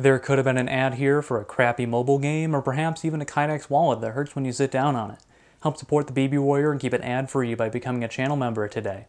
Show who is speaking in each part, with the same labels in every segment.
Speaker 1: There could have been an ad here for a crappy mobile game, or perhaps even a Kydex wallet that hurts when you sit down on it. Help support the Baby Warrior and keep it ad-free by becoming a channel member today.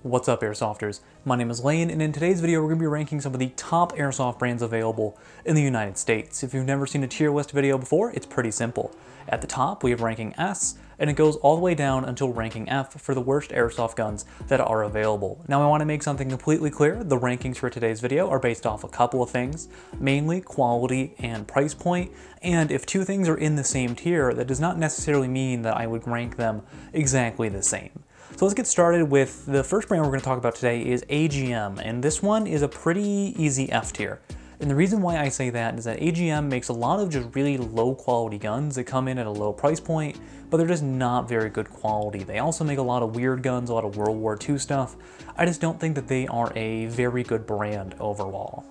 Speaker 1: What's up, Airsofters? My name is Lane, and in today's video we're going to be ranking some of the top Airsoft brands available in the United States. If you've never seen a tier list video before, it's pretty simple. At the top we have ranking S, and it goes all the way down until ranking F for the worst Airsoft guns that are available. Now I want to make something completely clear. The rankings for today's video are based off a couple of things, mainly quality and price point, and if two things are in the same tier, that does not necessarily mean that I would rank them exactly the same. So let's get started with the first brand we're going to talk about today is AGM, and this one is a pretty easy F tier. And the reason why I say that is that AGM makes a lot of just really low quality guns that come in at a low price point, but they're just not very good quality. They also make a lot of weird guns, a lot of World War II stuff. I just don't think that they are a very good brand overall.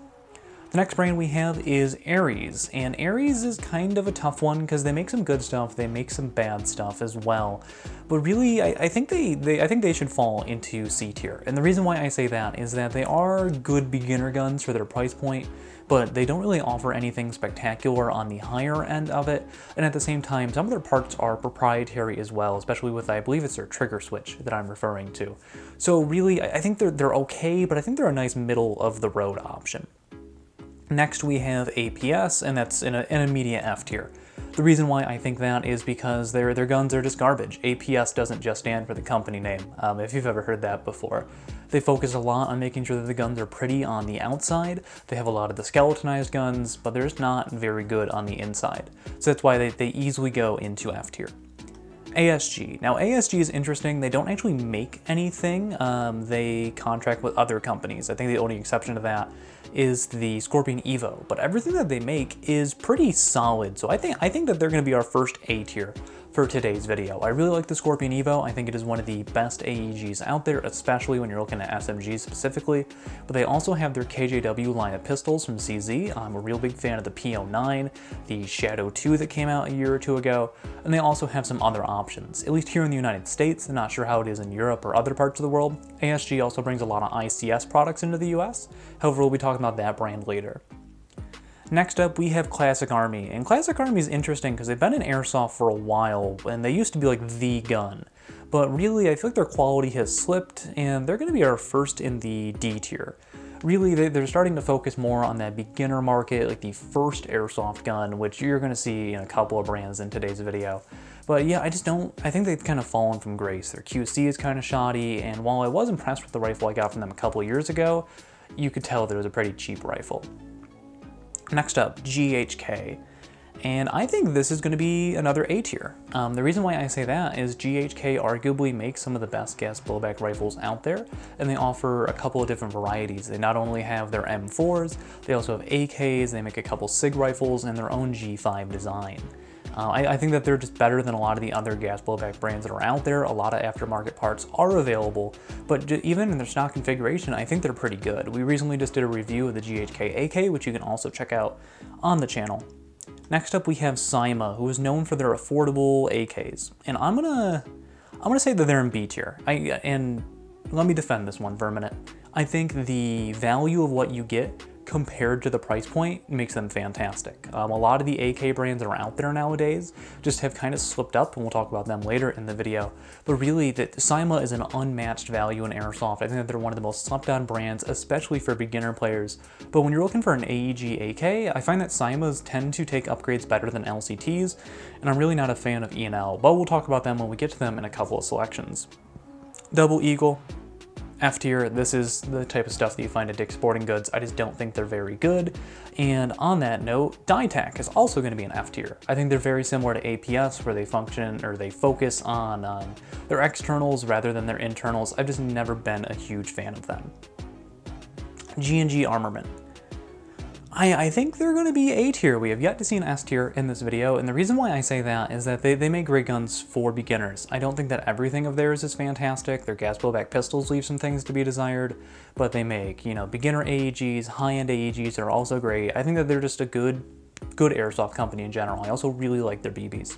Speaker 1: The next brand we have is Aries, and Aries is kind of a tough one because they make some good stuff, they make some bad stuff as well. But really, I think they should fall into C tier. And the reason why I say that is that they are good beginner guns for their price point, but they don't really offer anything spectacular on the higher end of it. And at the same time, some of their parts are proprietary as well, especially with, I believe it's their trigger switch that I'm referring to. So really, I think they're okay, but I think they're a nice middle of the road option. Next we have APS, and that's in a media F tier. The reason why I think that is because their guns are just garbage. APS doesn't just stand for the company name, if you've ever heard that before. They focus a lot on making sure that the guns are pretty on the outside. They have a lot of the skeletonized guns, but they're just not very good on the inside. So that's why they easily go into F tier. ASG. Now ASG is interesting. They don't actually make anything. They contract with other companies. I think the only exception to that is the Scorpion Evo, but everything that they make is pretty solid. So I think that they're going to be our first A tier for today's video. I really like the Scorpion Evo. I think it is one of the best AEGs out there, especially when you're looking at SMGs specifically. But they also have their KJW line of pistols from CZ. I'm a real big fan of the P09, the Shadow 2 that came out a year or two ago, and they also have some other options. At least here in the United States, I'm not sure how it is in Europe or other parts of the world. ASG also brings a lot of ICS products into the US. However, we'll be talking about that brand later. Next up, we have Classic Army, and Classic Army is interesting because they've been in Airsoft for a while, and they used to be like the gun. But really, I feel like their quality has slipped, and they're going to be our first in the D tier. Really, they're starting to focus more on that beginner market, like the first Airsoft gun, which you're going to see in a couple of brands in today's video. But yeah, I think they've kind of fallen from grace. Their QC is kind of shoddy, and while I was impressed with the rifle I got from them a couple of years ago, you could tell that it was a pretty cheap rifle. Next up, GHK, and I think this is going to be another A tier. The reason why I say that is GHK arguably makes some of the best gas blowback rifles out there, and they offer a couple of different varieties. They not only have their M4s, they also have AKs, they make a couple SIG rifles, and their own G5 design. I think that they're just better than a lot of the other gas blowback brands that are out there. A lot of aftermarket parts are available, but even in their stock configuration, I think they're pretty good. We recently just did a review of the GHK AK, which you can also check out on the channel. Next up, we have Zyma, who is known for their affordable AKs, and I'm gonna say that they're in B tier. And let me defend this one for a minute. I think the value of what you get compared to the price point makes them fantastic. A lot of the AK brands that are out there nowadays just have kind of slipped up, and we'll talk about them later in the video. But really, Zyma is an unmatched value in Airsoft. I think that they're one of the most slept on brands, especially for beginner players. But when you're looking for an AEG AK, I find that Zymas tend to take upgrades better than LCTs, and I'm really not a fan of E&L, but we'll talk about them when we get to them in a couple of selections. Double Eagle, F tier. This is the type of stuff that you find at Dick's Sporting Goods. I just don't think they're very good. And on that note, Ditech is also going to be an F tier. I think they're very similar to APS, where they function or they focus on their externals rather than their internals. I've just never been a huge fan of them. G&G Armament. I think they're going to be A tier. We have yet to see an S tier in this video, and the reason why I say that is that they make great guns for beginners. I don't think that everything of theirs is fantastic. Their gas blowback pistols leave some things to be desired, but they make, beginner AEGs, high-end AEGs are also great. I think that they're just a good airsoft company in general. I also really like their BBs.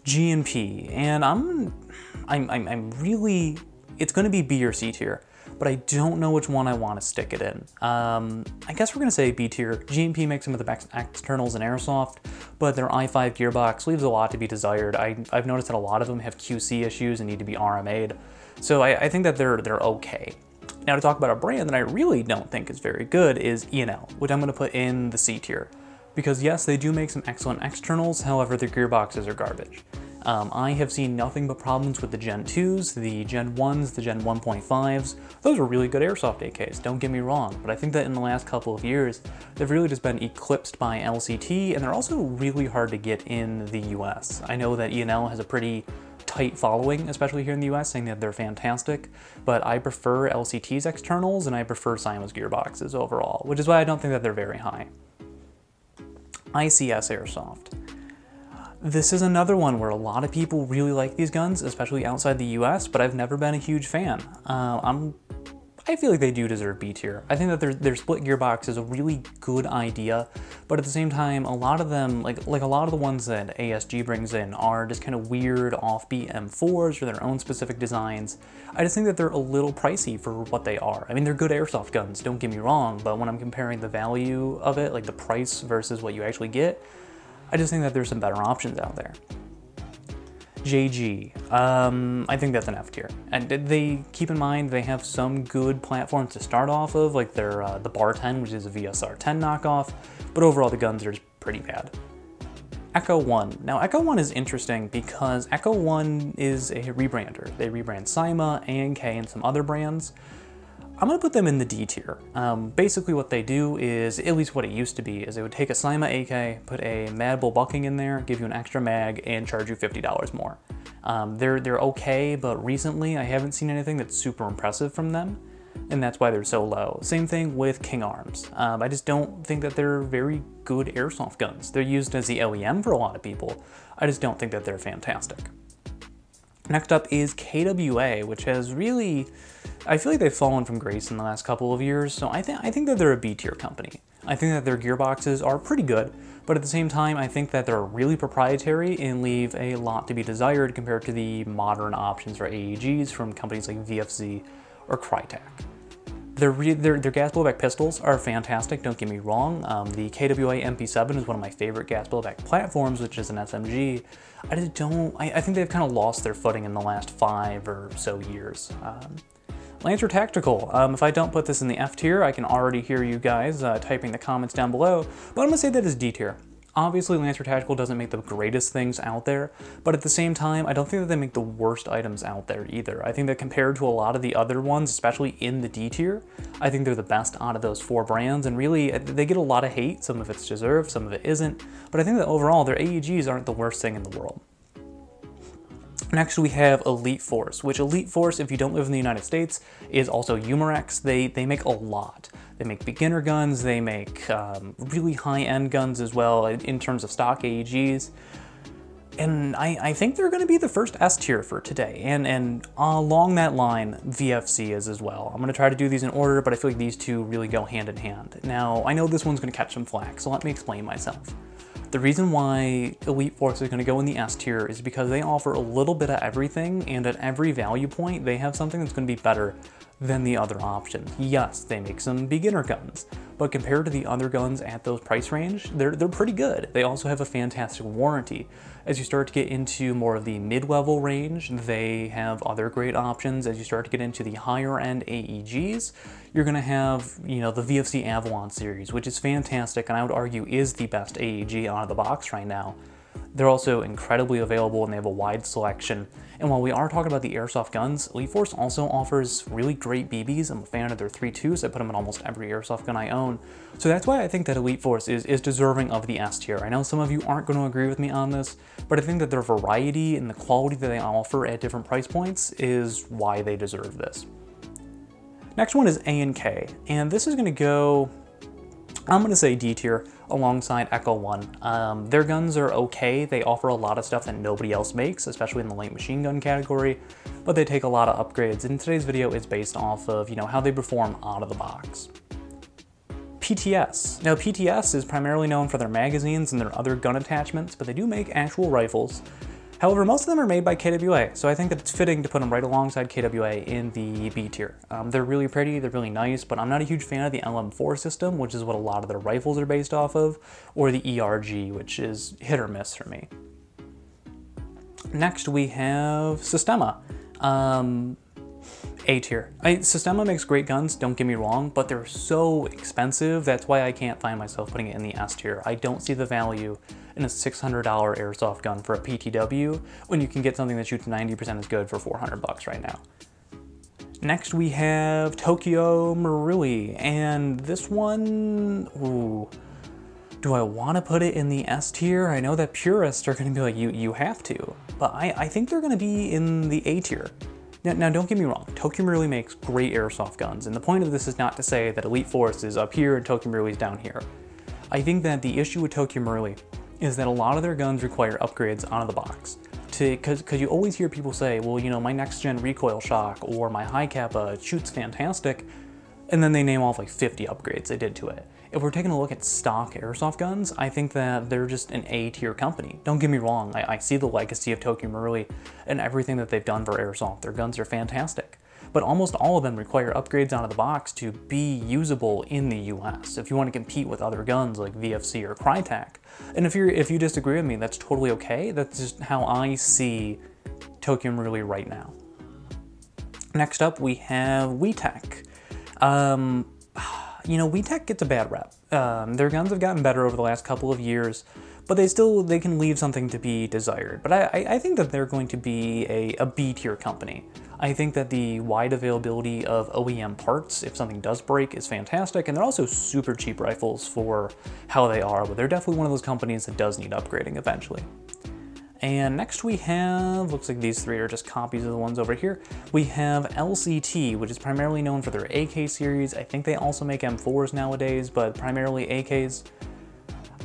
Speaker 1: G&P, and I'm really, it's going to be B or C tier. but I don't know which one I want to stick it in. I guess we're going to say B tier. GMP makes some of the best externals in Airsoft, but their i5 gearbox leaves a lot to be desired. I've noticed that a lot of them have QC issues and need to be RMA'd, so I think that they're okay. Now to talk about a brand that I really don't think is very good is E&L, which I'm going to put in the C tier. Because yes, they do make some excellent externals, however their gearboxes are garbage. I have seen nothing but problems with the Gen 2s, the Gen 1s, the Gen 1.5s. Those are really good Airsoft AKs, don't get me wrong, but I think that in the last couple of years, they've really just been eclipsed by LCT, and they're also really hard to get in the US. I know that E&L has a pretty tight following, especially here in the US, saying that they're fantastic, but I prefer LCT's externals and I prefer Zyma's gearboxes overall, which is why I don't think that they're very high. Ics Airsoft. This is another one where a lot of people really like these guns, especially outside the US, but I've never been a huge fan. I feel like they do deserve B tier. I think that their split gearbox is a really good idea, but at the same time, a lot of them, like a lot of the ones that ASG brings in are just kind of weird offbeat M4s or their own specific designs. I just think that they're a little pricey for what they are. I mean, they're good Airsoft guns, don't get me wrong, but when I'm comparing the value of it, like the price versus what you actually get, I just think that there's some better options out there. JG, I think that's an F tier. And they, keep in mind, they have some good platforms to start off of, like their the Bar 10, which is a VSR 10 knockoff, but overall the guns are just pretty bad. Echo 1. Now Echo 1 is interesting because Echo 1 is a rebrander. They rebrand Zyma, ANK, and some other brands. I'm gonna put them in the D tier. Basically what they do is, at least what it used to be, is they would take a Zyma AK, put a Mad Bull bucking in there, give you an extra mag, and charge you $50 more. They're okay, but recently I haven't seen anything that's super impressive from them, and that's why they're so low. Same thing with King Arms. I just don't think that they're very good Airsoft guns. They're used as the OEM for a lot of people. I just don't think that they're fantastic. Next up is KWA, which has really, I feel like they've fallen from grace in the last couple of years, so I think that they're a B tier company. I think that their gearboxes are pretty good, but at the same time, I think that they're really proprietary and leave a lot to be desired compared to the modern options for AEGs from companies like VFZ or Crytek. Their gas blowback pistols are fantastic, don't get me wrong. The KWA MP7 is one of my favorite gas blowback platforms, which is an SMG. I think they've kind of lost their footing in the last 5 or so years. Lancer Tactical, if I don't put this in the F tier, I can already hear you guys typing the comments down below, but I'm gonna say that is D tier. Obviously, Lancer Tactical doesn't make the greatest things out there, but at the same time, I don't think that they make the worst items out there either. I think that compared to a lot of the other ones, especially in the D tier, I think they're the best out of those 4 brands, and really, they get a lot of hate. Some of it's deserved, some of it isn't, but I think that overall, their AEGs aren't the worst thing in the world. Next, we have Elite Force, which Elite Force, if you don't live in the United States, is also Umarex. They make a lot. They make beginner guns, they make really high-end guns as well in terms of stock AEGs. And I think they're going to be the first S tier for today. And along that line, VFC is as well. I'm going to try to do these in order, but I feel like these two really go hand in hand. Now, I know this one's going to catch some flack, so let me explain myself. The reason why Elite Force is going to go in the S tier is because they offer a little bit of everything, and at every value point, they have something that's going to be better than the other option. Yes, they make some beginner guns, but compared to the other guns at those price range, they're pretty good. They also have a fantastic warranty. As you start to get into more of the mid-level range, they have other great options. As you start to get into the higher-end AEGs, you're going to have, you know, the VFC Avalon series, which is fantastic, and I would argue is the best AEG out of the box right now. They're also incredibly available and they have a wide selection. And while we are talking about the Airsoft guns, Elite Force also offers really great BBs. I'm a fan of their 3.2s. I put them in almost every Airsoft gun I own. So that's why I think that Elite Force is deserving of the S tier. I know some of you aren't going to agree with me on this, but I think that their variety and the quality that they offer at different price points is why they deserve this. Next one is ANK, and this is going to go, I'm going to say D tier alongside Echo 1. Their guns are okay. They offer a lot of stuff that nobody else makes, especially in the light machine gun category, but they take a lot of upgrades. And today's video is based off of, you know, how they perform out of the box. PTS. Now, PTS is primarily known for their magazines and their other gun attachments, but they do make actual rifles. However, most of them are made by KWA, so I think that it's fitting to put them right alongside KWA in the B tier. They're really pretty, they're really nice, but I'm not a huge fan of the LM4 system, which is what a lot of their rifles are based off of, or the ERG, which is hit or miss for me. Next, we have Systema. A tier. Systema makes great guns, don't get me wrong, but they're so expensive, that's why I can't find myself putting it in the S tier. I don't see the value in a $600 airsoft gun for a PTW when you can get something that shoots 90% as good for 400 bucks right now. Next we have Tokyo Marui, and this one, ooh, do I want to put it in the S tier? I know that purists are going to be like, you have to, but I think they're going to be in the A tier. Now, don't get me wrong, Tokyo Marui makes great airsoft guns, and the point of this is not to say that Elite Force is up here and Tokyo Marui is down here. I think that the issue with Tokyo Marui is that a lot of their guns require upgrades out of the box. Because you always hear people say, well, you know, my next gen recoil shock or my high kappa shoots fantastic, and then they name off like 50 upgrades they did to it. If we're taking a look at stock airsoft guns, I think that they're just an A tier company. Don't get me wrong, I see the legacy of Tokyo Marui and everything that they've done for airsoft. Their guns are fantastic. But almost all of them require upgrades out of the box to be usable in the US if you want to compete with other guns like VFC or Crytek. And if you disagree with me, that's totally okay. That's just how I see Tokyo Marui right now. Next up, we have WeTech. You know, WeTech gets a bad rep. Their guns have gotten better over the last couple of years, but they can leave something to be desired. But I think that they're going to be a B tier company. I think that the wide availability of OEM parts, if something does break, is fantastic, and they're also super cheap rifles for how they are, but they're definitely one of those companies that does need upgrading eventually. And next we have, looks like these three are just copies of the ones over here. We have LCT, which is primarily known for their AK series. I think they also make M4s nowadays, but primarily AKs.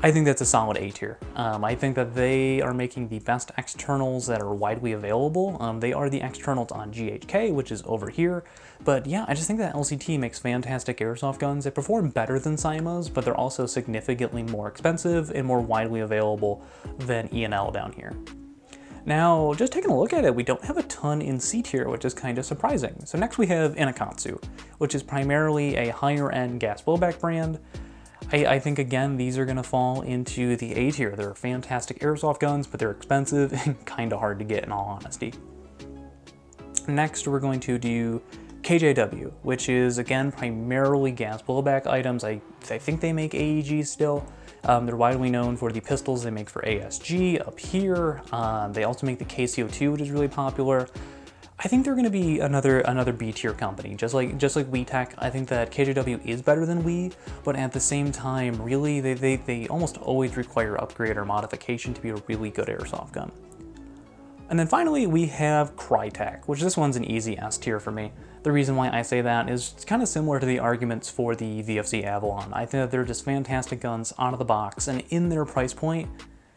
Speaker 1: I think that's a solid A tier. I think that they are making the best externals that are widely available. They are the externals on GHK, which is over here. But yeah, I just think that LCT makes fantastic airsoft guns. They perform better than Zymas, but they're also significantly more expensive and more widely available than E&L down here. Now, just taking a look at it, we don't have a ton in C tier, which is kind of surprising. So next we have Anakatsu, which is primarily a higher end gas blowback brand. I think, again, these are going to fall into the A tier. They're fantastic airsoft guns, but they're expensive and kind of hard to get in all honesty. Next, we're going to do KJW, which is, again, primarily gas blowback items. I think they make AEGs still. They're widely known for the pistols they make for ASG up here. They also make the KCO2, which is really popular. I think they're going to be another B tier company, just like WeTech. I think that KJW is better than We, but at the same time, really, they almost always require upgrade or modification to be a really good airsoft gun. And then finally, we have Crytek, which this one's an easy S tier for me. The reason why I say that is it's kind of similar to the arguments for the VFC Avalon. I think that they're just fantastic guns out of the box, and in their price point,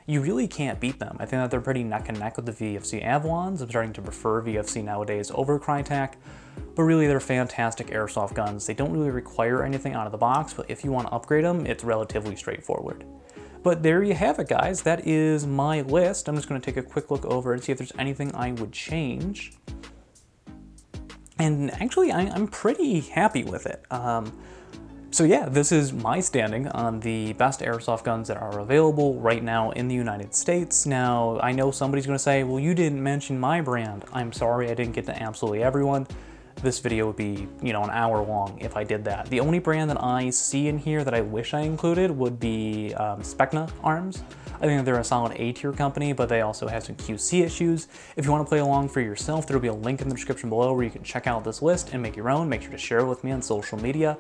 Speaker 1: you really can't beat them. I think that they're pretty neck and neck with the VFC Avalons. I'm starting to prefer VFC nowadays over Crytek, but really they're fantastic airsoft guns. They don't really require anything out of the box, but if you want to upgrade them, it's relatively straightforward. But there you have it, guys. That is my list. I'm just going to take a quick look over and see if there's anything I would change. And actually, I'm pretty happy with it. So yeah, this is my standing on the best airsoft guns that are available right now in the United States. Now, I know somebody's going to say, well, you didn't mention my brand. I'm sorry I didn't get to absolutely everyone. This video would be, you know, an hour long if I did that. The only brand that I see in here that I wish I included would be Specna Arms. I think they're a solid A tier company, but they also have some QC issues. If you want to play along for yourself, there'll be a link in the description below where you can check out this list and make your own. Make sure to share it with me on social media.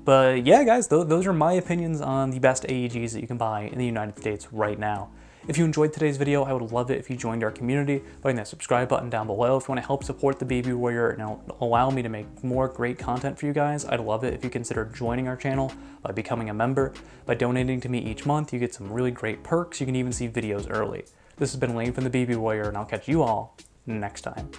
Speaker 1: But yeah, guys, those are my opinions on the best AEGs that you can buy in the United States right now. If you enjoyed today's video, I would love it if you joined our community by hitting that subscribe button down below. If you want to help support the Baby Warrior and allow me to make more great content for you guys, I'd love it if you consider joining our channel by becoming a member. By donating to me each month, you get some really great perks. You can even see videos early. This has been Lane from the Baby Warrior, and I'll catch you all next time.